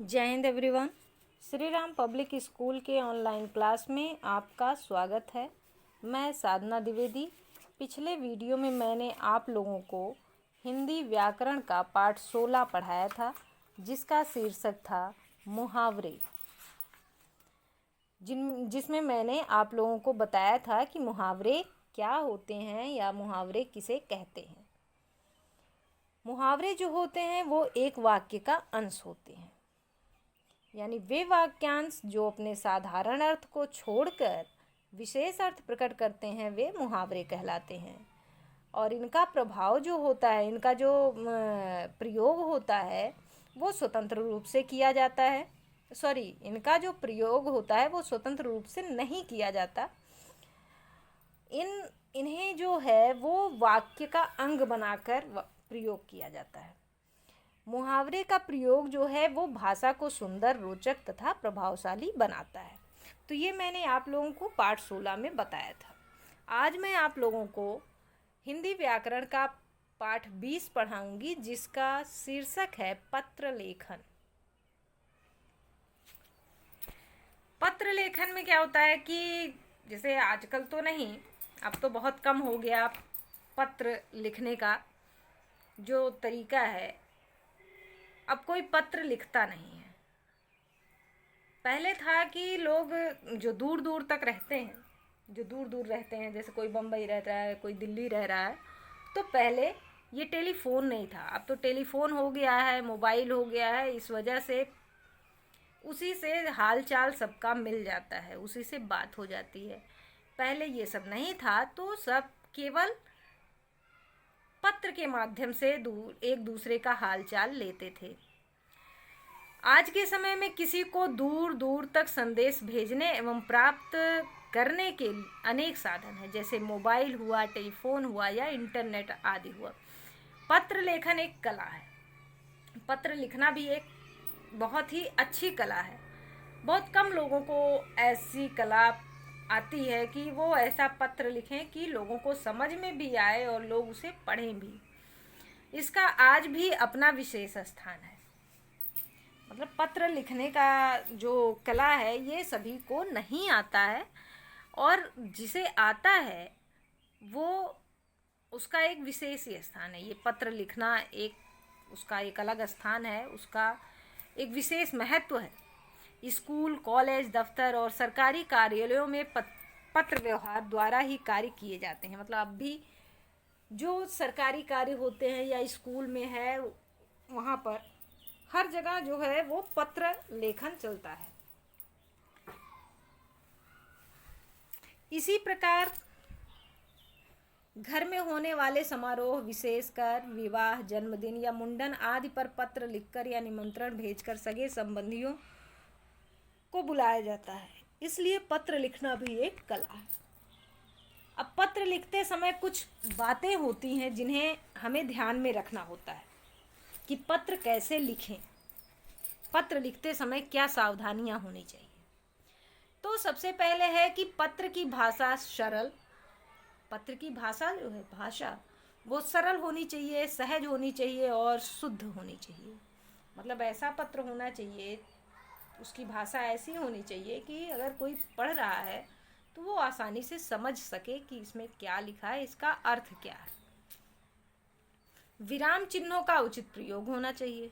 जय Hind everyone. Shri Ram public school के online class में आपका स्वागत है। मैं साधना द्विवेदी। पिछले वीडियो में मैंने आप लोगों को हिंदी व्याकरण का पाठ 16 पढ़ाया था, जिसका शीर्षक था मुहावरे। जिसमें मैंने आप लोगों को बताया था कि मुहावरे क्या होते हैं या मुहावरे किसे कहते हैं। मुहावरे जो होते हैं वो एक वाक्य का अंश होते हैं, यानी वे वाक्यांश जो अपने साधारण अर्थ को छोड़कर विशेष अर्थ प्रकट करते हैं वे मुहावरे कहलाते हैं। और इनका प्रभाव जो होता है, इनका जो प्रयोग होता है वो स्वतंत्र रूप से किया जाता है। इनका जो प्रयोग होता है वो स्वतंत्र रूप से नहीं किया जाता। इन्हें जो है वो वाक्य का अंग बनाकर प्रयोग किया जाता है। मुहावरे का प्रयोग जो है वो भाषा को सुंदर, रोचक तथा प्रभावशाली बनाता है। तो ये मैंने आप लोगों को पाठ 16 में बताया था। आज मैं आप लोगों को हिंदी व्याकरण का पाठ 20 पढ़ाऊंगी, जिसका शीर्षक है पत्र लेखन। पत्र लेखन में क्या होता है कि जैसे आजकल तो नहीं, अब तो बहुत कम हो गया पत्र लिखने का जो तरीका है। अब कोई पत्र लिखता नहीं है। पहले था कि लोग जो दूर दूर तक रहते हैं, जैसे कोई बम्बई रह रहा है, कोई दिल्ली रह रहा है, तो पहले ये टेलीफोन नहीं था। अब तो टेलीफोन हो गया है, मोबाइल हो गया है। इस वजह से उसी से हाल चाल सबका मिल जाता है, उसी से बात हो जाती है। पहले ये सब नहीं था, तो सब केवल पत्र के माध्यम से एक दूसरे का हालचाल लेते थे। आज के समय में किसी को दूर दूर तक संदेश भेजने एवं प्राप्त करने के अनेक साधन हैं, जैसे मोबाइल हुआ, टेलीफोन हुआ या इंटरनेट आदि हुआ। पत्र लेखन एक कला है। पत्र लिखना भी एक बहुत ही अच्छी कला है। बहुत कम लोगों को ऐसी कला आती है कि वो ऐसा पत्र लिखें कि लोगों को समझ में भी आए और लोग उसे पढ़ें भी। इसका आज भी अपना विशेष स्थान है। मतलब पत्र लिखने का जो कला है ये सभी को नहीं आता है, और जिसे आता है वो उसका एक विशेष ही स्थान है। ये पत्र लिखना उसका एक अलग स्थान है, उसका एक विशेष महत्व है। स्कूल, कॉलेज, दफ्तर और सरकारी कार्यालयों में पत्र व्यवहार द्वारा ही कार्य किए जाते हैं। मतलब अब भी जो सरकारी कार्य होते हैं या स्कूल में है, वहाँ पर हर जगह जो है वो पत्र लेखन चलता है। इसी प्रकार घर में होने वाले समारोह, विशेषकर विवाह, जन्मदिन या मुंडन आदि पर पत्र लिखकर या निमंत्रण भेजकर सगे संबंधियों को बुलाया जाता है। इसलिए पत्र लिखना भी एक कला है। अब पत्र लिखते समय कुछ बातें होती हैं जिन्हें हमें ध्यान में रखना होता है कि पत्र कैसे लिखें, पत्र लिखते समय क्या सावधानियां होनी चाहिए। तो सबसे पहले है कि पत्र की भाषा सरल। पत्र की भाषा जो है वो सरल होनी चाहिए, सहज होनी चाहिए और शुद्ध होनी चाहिए। मतलब ऐसा पत्र होना चाहिए, उसकी भाषा ऐसी होनी चाहिए कि अगर कोई पढ़ रहा है तो वो आसानी से समझ सके कि इसमें क्या लिखा है, इसका अर्थ क्या है। विराम चिन्हों का उचित प्रयोग होना चाहिए।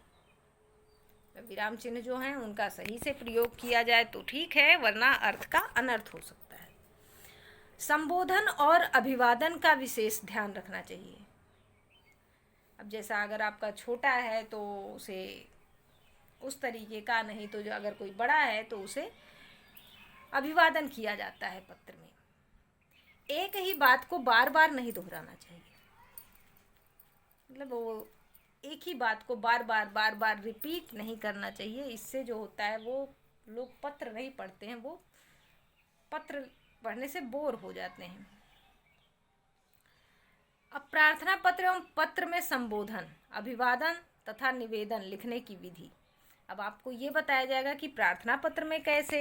विराम चिन्ह जो हैं उनका सही से प्रयोग किया जाए तो ठीक है, वरना अर्थ का अनर्थ हो सकता है। संबोधन और अभिवादन का विशेष ध्यान रखना चाहिए। अब जैसा अगर आपका छोटा है तो उसे उस तरीके का, नहीं तो जो अगर कोई बड़ा है तो उसे अभिवादन किया जाता है पत्र में। एक ही बात को बार बार नहीं दोहराना चाहिए। मतलब वो एक ही बात को बार बार रिपीट नहीं करना चाहिए। इससे जो होता है वो लोग पत्र नहीं पढ़ते हैं, वो पत्र पढ़ने से बोर हो जाते हैं। अब प्रार्थना पत्र एवं पत्र में संबोधन, अभिवादन तथा निवेदन लिखने की विधि। अब आपको ये बताया जाएगा कि प्रार्थना पत्र में कैसे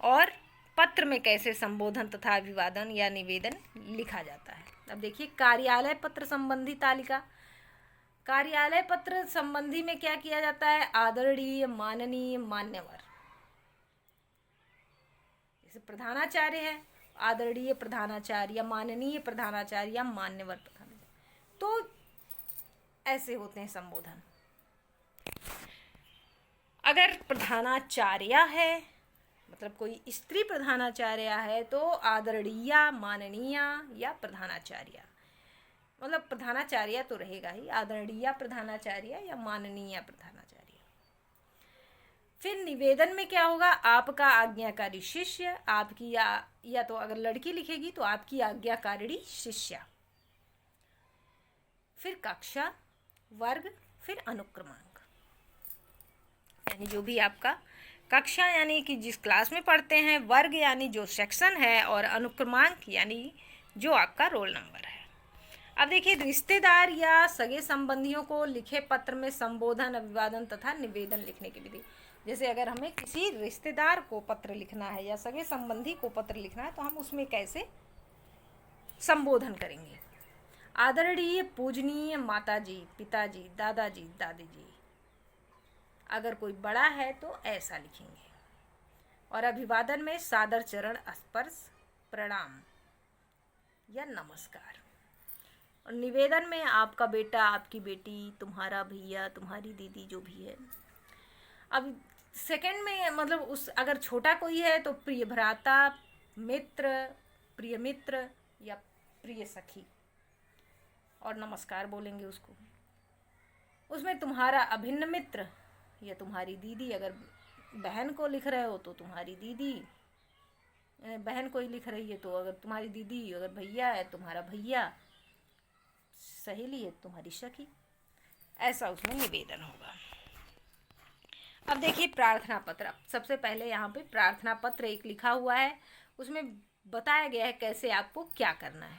और पत्र में कैसे संबोधन तथा अभिवादन या निवेदन लिखा जाता है। अब देखिए, कार्यालय पत्र संबंधी तालिका। कार्यालय पत्र संबंधी में क्या किया जाता है? आदरणीय, माननीय, मान्यवर। जैसे प्रधानाचार्य है, आदरणीय प्रधानाचार्य या माननीय प्रधानाचार्य या मान्यवर प्रधानाचार्य, तो ऐसे होते हैं संबोधन। अगर प्रधानाचार्य है, मतलब कोई स्त्री प्रधानाचार्य है, तो आदरणीय, माननीय या प्रधानाचार्य, मतलब प्रधानाचार्य तो रहेगा ही, आदरणीय प्रधानाचार्य या माननीय प्रधानाचार्य। फिर निवेदन में क्या होगा? आपका आज्ञाकारी शिष्य, आपकी या तो अगर लड़की लिखेगी तो आपकी आज्ञाकारिणी शिष्या। फिर कक्षा, वर्ग, फिर अनुक्रमांक, यानी जो भी आपका कक्षा यानी कि जिस क्लास में पढ़ते हैं, वर्ग यानी जो सेक्शन है, और अनुक्रमांक यानी जो आपका रोल नंबर है। अब देखिए, रिश्तेदार या सगे संबंधियों को लिखे पत्र में संबोधन, अभिवादन तथा निवेदन लिखने की विधि। जैसे अगर हमें किसी रिश्तेदार को पत्र लिखना है या सगे संबंधी को पत्र लिखना है, तो हम उसमें कैसे संबोधन करेंगे? आदरणीय, पूजनीय माताजी, पिताजी, दादाजी, दादी जी। अगर कोई बड़ा है तो ऐसा लिखेंगे। और अभिवादन में सादर चरण स्पर्श, प्रणाम या नमस्कार। और निवेदन में आपका बेटा, आपकी बेटी, तुम्हारा भैया, तुम्हारी दीदी, जो भी है। अब सेकंड में मतलब उस अगर छोटा कोई है तो प्रिय भ्राता, मित्र, प्रिय मित्र या प्रिय सखी, और नमस्कार बोलेंगे उसको। उसमें तुम्हारा अभिन्न मित्र या तुम्हारी दीदी, अगर बहन को लिख रहे हो तो तुम्हारी दीदी, बहन को ही लिख रही है तो अगर तुम्हारी दीदी, अगर भैया है तुम्हारा भैया, सहेली है तुम्हारी सखी, ऐसा उसमें निवेदन होगा। अब देखिए प्रार्थना पत्र। सबसे पहले यहाँ पे प्रार्थना पत्र एक लिखा हुआ है, उसमें बताया गया है कैसे आपको क्या करना है।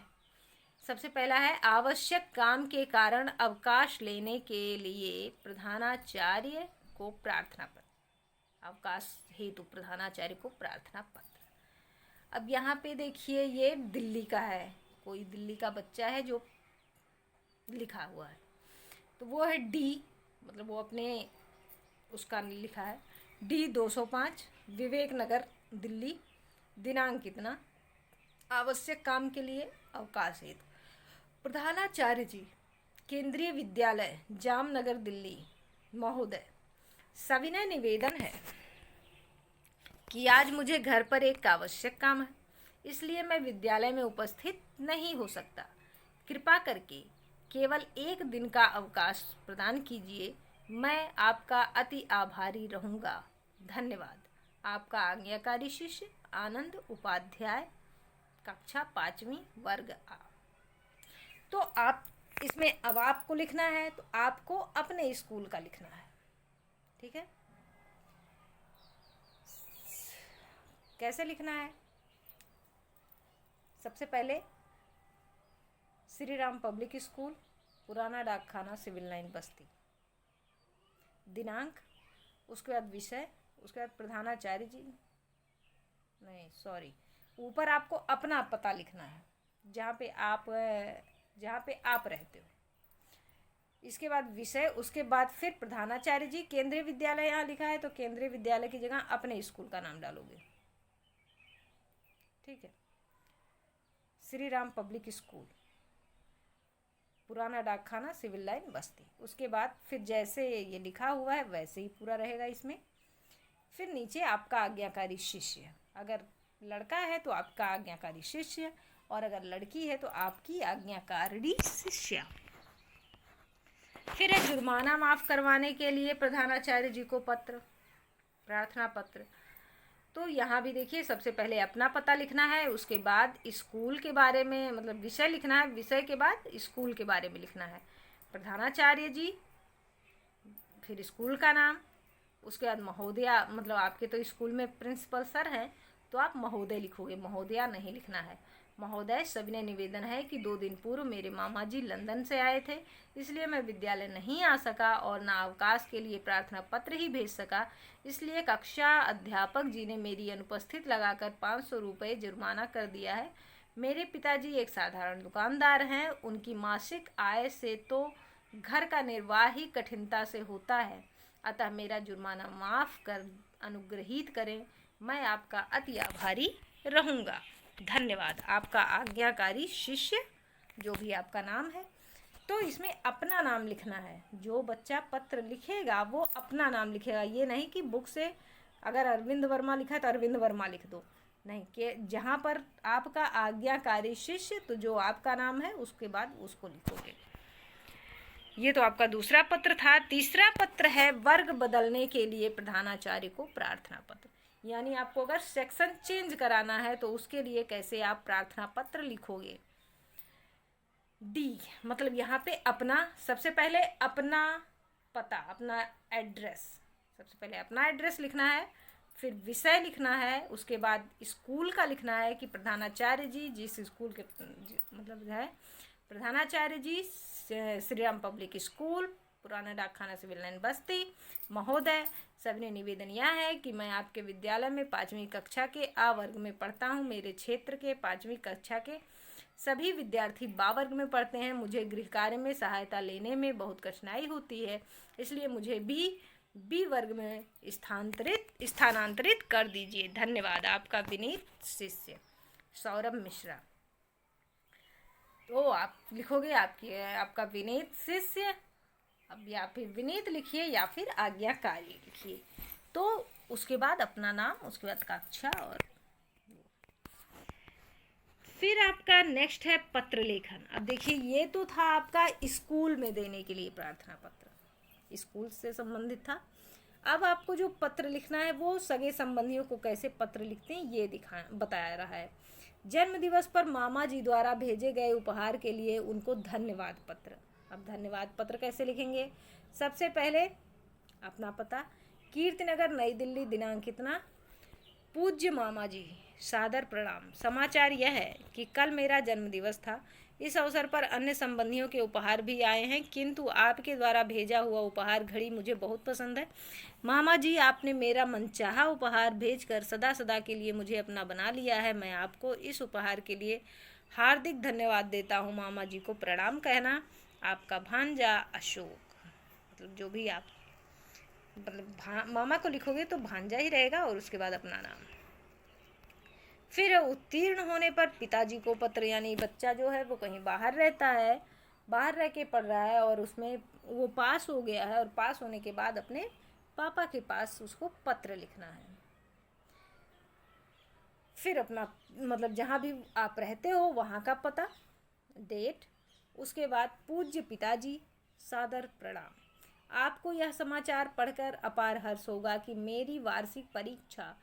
सबसे पहला है, आवश्यक काम के कारण अवकाश लेने के लिए प्रधानाचार्य को प्रार्थना पत्र, अवकाश हेतु प्रधानाचार्य को प्रार्थना पत्र। अब यहाँ पे देखिए, ये दिल्ली का है, कोई दिल्ली का बच्चा है जो लिखा हुआ है, तो वो है डी, मतलब वो अपने उसका लिखा है डी 205, विवेक नगर, दिल्ली, दिनांक कितना, आवश्यक काम के लिए अवकाश हेतु। प्रधानाचार्य जी, केंद्रीय विद्यालय, जामनगर, दिल्ली, महोदय, सविनय निवेदन है कि आज मुझे घर पर एक आवश्यक काम है, इसलिए मैं विद्यालय में उपस्थित नहीं हो सकता। कृपा करके केवल एक दिन का अवकाश प्रदान कीजिए। मैं आपका अति आभारी रहूँगा। धन्यवाद। आपका आज्ञाकारी शिष्य आनंद उपाध्याय, कक्षा 5वीं, वर्ग आ। तो आप इसमें अब आपको लिखना है तो आपको अपने स्कूल का लिखना है, ठीक है। कैसे लिखना है? सबसे पहले श्री राम पब्लिक स्कूल, पुराना डाकखाना, सिविल लाइन, बस्ती, दिनांक, उसके बाद विषय, उसके बाद प्रधानाचार्य जी, नहीं सॉरी, ऊपर आपको अपना पता लिखना है जहाँ पे आप रहते हो। इसके बाद विषय, उसके बाद फिर प्रधानाचार्य जी, केंद्रीय विद्यालय यहाँ लिखा है तो केंद्रीय विद्यालय की जगह अपने स्कूल का नाम डालोगे, ठीक है। श्री राम पब्लिक स्कूल, पुराना डाकखाना, सिविल लाइन, बस्ती। उसके बाद फिर जैसे ये लिखा हुआ है वैसे ही पूरा रहेगा इसमें। फिर नीचे आपका आज्ञाकारी शिष्य, अगर लड़का है तो आपका आज्ञाकारी शिष्य, और अगर लड़की है तो आपकी आज्ञाकारिणी शिष्या। फिर है जुर्माना माफ़ करवाने के लिए प्रधानाचार्य जी को पत्र, प्रार्थना पत्र। तो यहाँ भी देखिए, सबसे पहले अपना पता लिखना है, उसके बाद स्कूल के बारे में मतलब विषय लिखना है, विषय के बाद स्कूल के बारे में लिखना है, प्रधानाचार्य जी, फिर स्कूल का नाम, उसके बाद महोदया, मतलब आपके तो स्कूल में प्रिंसिपल सर हैं तो आप महोदय लिखोगे, महोदया नहीं लिखना है। महोदय, सविनय निवेदन है कि 2 दिन पूर्व मेरे मामा जी लंदन से आए थे, इसलिए मैं विद्यालय नहीं आ सका और ना अवकाश के लिए प्रार्थना पत्र ही भेज सका, इसलिए कक्षा अध्यापक जी ने मेरी अनुपस्थित लगाकर 500 रुपये जुर्माना कर दिया है। मेरे पिताजी एक साधारण दुकानदार हैं, उनकी मासिक आय से तो घर का निर्वाह ही कठिनता से होता है, अतः मेरा जुर्माना माफ़ कर अनुग्रहित करें। मैं आपका अति आभारी रहूँगा। धन्यवाद। आपका आज्ञाकारी शिष्य, जो भी आपका नाम है। तो इसमें अपना नाम लिखना है। जो बच्चा पत्र लिखेगा वो अपना नाम लिखेगा। ये नहीं कि बुक से अगर अरविंद वर्मा लिखा है तो अरविंद वर्मा लिख दो, नहीं, कि जहाँ पर आपका आज्ञाकारी शिष्य, तो जो आपका नाम है उसके बाद उसको लिखोगे। ये तो आपका दूसरा पत्र था। तीसरा पत्र है वर्ग बदलने के लिए प्रधानाचार्य को प्रार्थना पत्र। यानी आपको अगर सेक्शन चेंज कराना है तो उसके लिए कैसे आप प्रार्थना पत्र लिखोगे। डी मतलब यहाँ पे अपना, सबसे पहले अपना पता, अपना एड्रेस, सबसे पहले अपना एड्रेस लिखना है, फिर विषय लिखना है, उसके बाद स्कूल का लिखना है कि प्रधानाचार्य जी जिस स्कूल के मतलब है, प्रधानाचार्य जी श्री राम पब्लिक स्कूल, पुराना डाकखाना सिविल लाइन बस्ती महोदय, सविनय निवेदन यह है कि मैं आपके विद्यालय में 5वीं कक्षा के आ वर्ग में पढ़ता हूँ। मेरे क्षेत्र के 5वीं कक्षा के सभी विद्यार्थी बा वर्ग में पढ़ते हैं। मुझे गृह कार्य में सहायता लेने में बहुत कठिनाई होती है, इसलिए मुझे बी वर्ग में स्थानांतरित कर दीजिए। धन्यवाद। आपका विनीत शिष्य सौरभ मिश्रा। तो आप लिखोगे आपका विनीत शिष्य, अब या फिर विनीत लिखिए या फिर आज्ञाकारी लिखिए। तो उसके बाद अपना नाम, उसके बाद कक्षा, और फिर आपका नेक्स्ट है पत्र लेखन। अब देखिए, ये तो था आपका स्कूल में देने के लिए प्रार्थना पत्र, स्कूल से संबंधित था। अब आपको जो पत्र लिखना है वो सगे संबंधियों को कैसे पत्र लिखते हैं ये बताया रहा है। जन्म दिवस पर मामा जी द्वारा भेजे गए उपहार के लिए उनको धन्यवाद पत्र। अब धन्यवाद पत्र कैसे लिखेंगे। सबसे पहले अपना पता, कीर्तिनगर नई दिल्ली, दिनांक कितना, पूज्य मामा जी सादर प्रणाम। समाचार यह है कि कल मेरा जन्मदिवस था। इस अवसर पर अन्य संबंधियों के उपहार भी आए हैं, किंतु आपके द्वारा भेजा हुआ उपहार घड़ी मुझे बहुत पसंद है। मामा जी, आपने मेरा मनचाहा उपहार भेजकर सदा सदा के लिए मुझे अपना बना लिया है। मैं आपको इस उपहार के लिए हार्दिक धन्यवाद देता हूँ। मामा जी को प्रणाम कहना। आपका भांजा अशोक। मतलब जो भी आप मामा को लिखोगे तो भांजा ही रहेगा, और उसके बाद अपना नाम। फिर उत्तीर्ण होने पर पिताजी को पत्र, यानी बच्चा जो है वो कहीं बाहर रहता है, बाहर रह के पढ़ रहा है और उसमें वो पास हो गया है, और पास होने के बाद अपने पापा के पास उसको पत्र लिखना है। फिर अपना मतलब जहाँ भी आप रहते हो वहाँ का पता, डेट, उसके बाद पूज्य पिताजी सादर प्रणाम। आपको यह समाचार पढ़कर अपार हर्ष होगा कि मेरी वार्षिक परीक्षा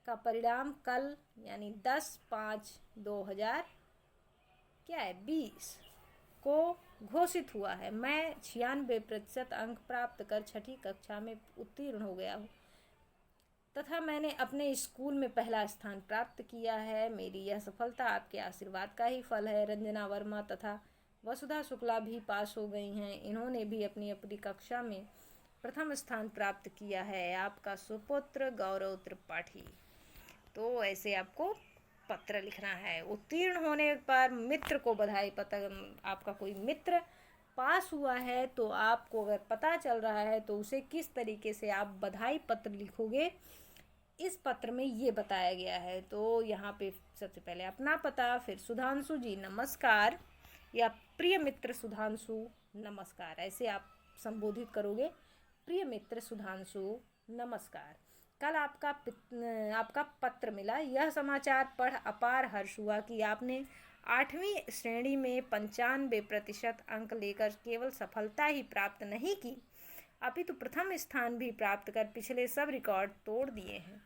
का परिणाम कल यानी 10/5/2020 को घोषित हुआ है। मैं 96% अंक प्राप्त कर 6ठी कक्षा में उत्तीर्ण हो गया हूँ तथा मैंने अपने स्कूल में पहला स्थान प्राप्त किया है। मेरी यह सफलता आपके आशीर्वाद का ही फल है। रंजना वर्मा तथा वसुधा शुक्ला भी पास हो गई हैं। इन्होंने भी अपनी अपनी कक्षा में प्रथम स्थान प्राप्त किया है। आपका सुपुत्र गौरव त्रिपाठी। तो ऐसे आपको पत्र लिखना है। उत्तीर्ण होने पर मित्र को बधाई पत्र। आपका कोई मित्र पास हुआ है तो आपको अगर पता चल रहा है तो उसे किस तरीके से आप बधाई पत्र लिखोगे, इस पत्र में ये बताया गया है। तो यहाँ पे सबसे पहले अपना पता, फिर सुधांशु जी नमस्कार, या प्रिय मित्र सुधांशु नमस्कार, ऐसे आप संबोधित करोगे। प्रिय मित्र सुधांशु नमस्कार, कल आपका पत्र मिला। यह समाचार पढ़ अपार हर्ष हुआ कि आपने 8वीं श्रेणी में 95% अंक लेकर केवल सफलता ही प्राप्त नहीं की, अपितु प्रथम स्थान भी प्राप्त कर पिछले सब रिकॉर्ड तोड़ दिए हैं।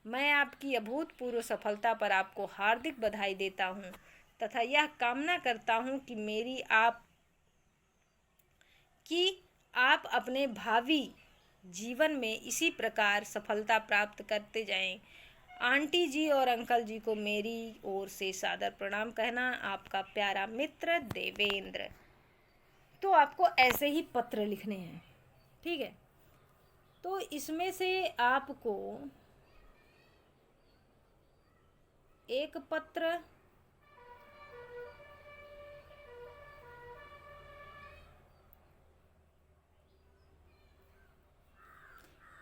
मैं आपकी अभूतपूर्व सफलता पर आपको हार्दिक बधाई देता हूँ तथा यह कामना करता हूँ कि आप अपने भावी जीवन में इसी प्रकार सफलता प्राप्त करते जाएं। आंटी जी और अंकल जी को मेरी ओर से सादर प्रणाम कहना। आपका प्यारा मित्र देवेंद्र। तो आपको ऐसे ही पत्र लिखने हैं, ठीक है। तो इसमें से आपको एक पत्र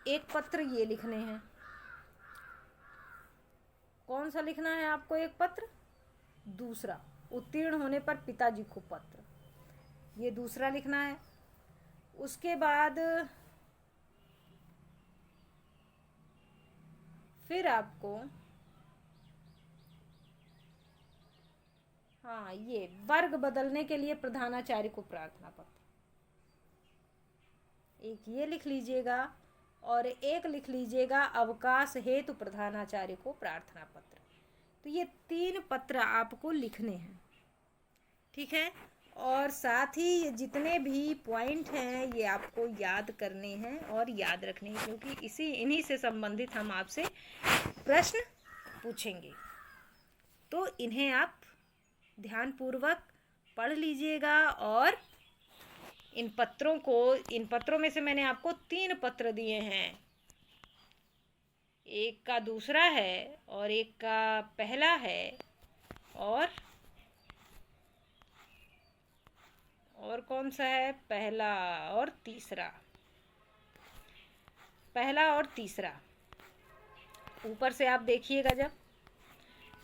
एक पत्र ये लिखने हैं। कौन सा लिखना है आपको? एक पत्र। दूसरा, उत्तीर्ण होने पर पिताजी को पत्र, ये दूसरा लिखना है। उसके बाद फिर आपको हाँ, ये वर्ग बदलने के लिए प्रधानाचार्य को प्रार्थना पत्र, एक ये लिख लीजिएगा और एक लिख लीजिएगा अवकाश हेतु प्रधानाचार्य को प्रार्थना पत्र। तो ये 3 पत्र आपको लिखने हैं, ठीक है। और साथ ही ये जितने भी पॉइंट हैं ये आपको याद करने हैं और याद रखने हैं, क्योंकि इन्हीं से संबंधित हम आपसे प्रश्न पूछेंगे। तो इन्हें आप ध्यानपूर्वक पढ़ लीजिएगा। और इन पत्रों में से मैंने आपको 3 पत्र दिए हैं, एक का दूसरा है और एक का पहला है और कौन सा है? पहला और तीसरा। ऊपर से आप देखिएगा जब,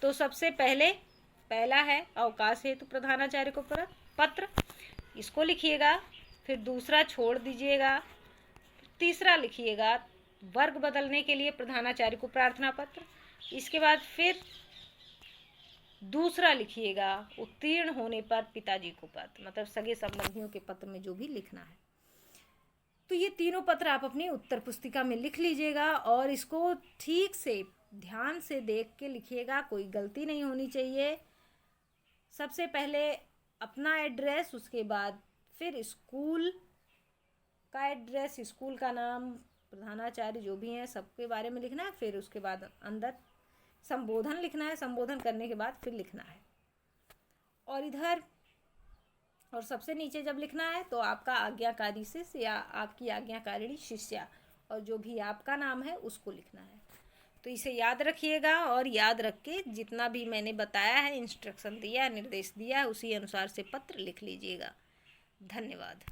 तो सबसे पहला है अवकाश हेतु प्रधानाचार्य को पत्र, इसको लिखिएगा। फिर दूसरा छोड़ दीजिएगा, तीसरा लिखिएगा वर्ग बदलने के लिए प्रधानाचार्य को प्रार्थना पत्र। इसके बाद फिर दूसरा लिखिएगा उत्तीर्ण होने पर पिताजी को पत्र, मतलब सगे संबंधियों के पत्र में जो भी लिखना है। तो ये तीनों पत्र आप अपनी उत्तर पुस्तिका में लिख लीजिएगा और इसको ठीक से ध्यान से देख के लिखिएगा, कोई गलती नहीं होनी चाहिए। सबसे पहले अपना एड्रेस, उसके बाद फिर स्कूल का एड्रेस, स्कूल का नाम, प्रधानाचार्य जो भी हैं सबके बारे में लिखना है। फिर उसके बाद अंदर संबोधन लिखना है, संबोधन करने के बाद फिर लिखना है। और सबसे नीचे जब लिखना है तो आपका आज्ञाकारी शिष्य या आपकी आज्ञाकारिणी शिष्या और जो भी आपका नाम है उसको लिखना है। तो इसे याद रखिएगा और याद रख के जितना भी मैंने बताया है, इंस्ट्रक्शन दिया, निर्देश दिया है, उसी अनुसार से पत्र लिख लीजिएगा। धन्यवाद।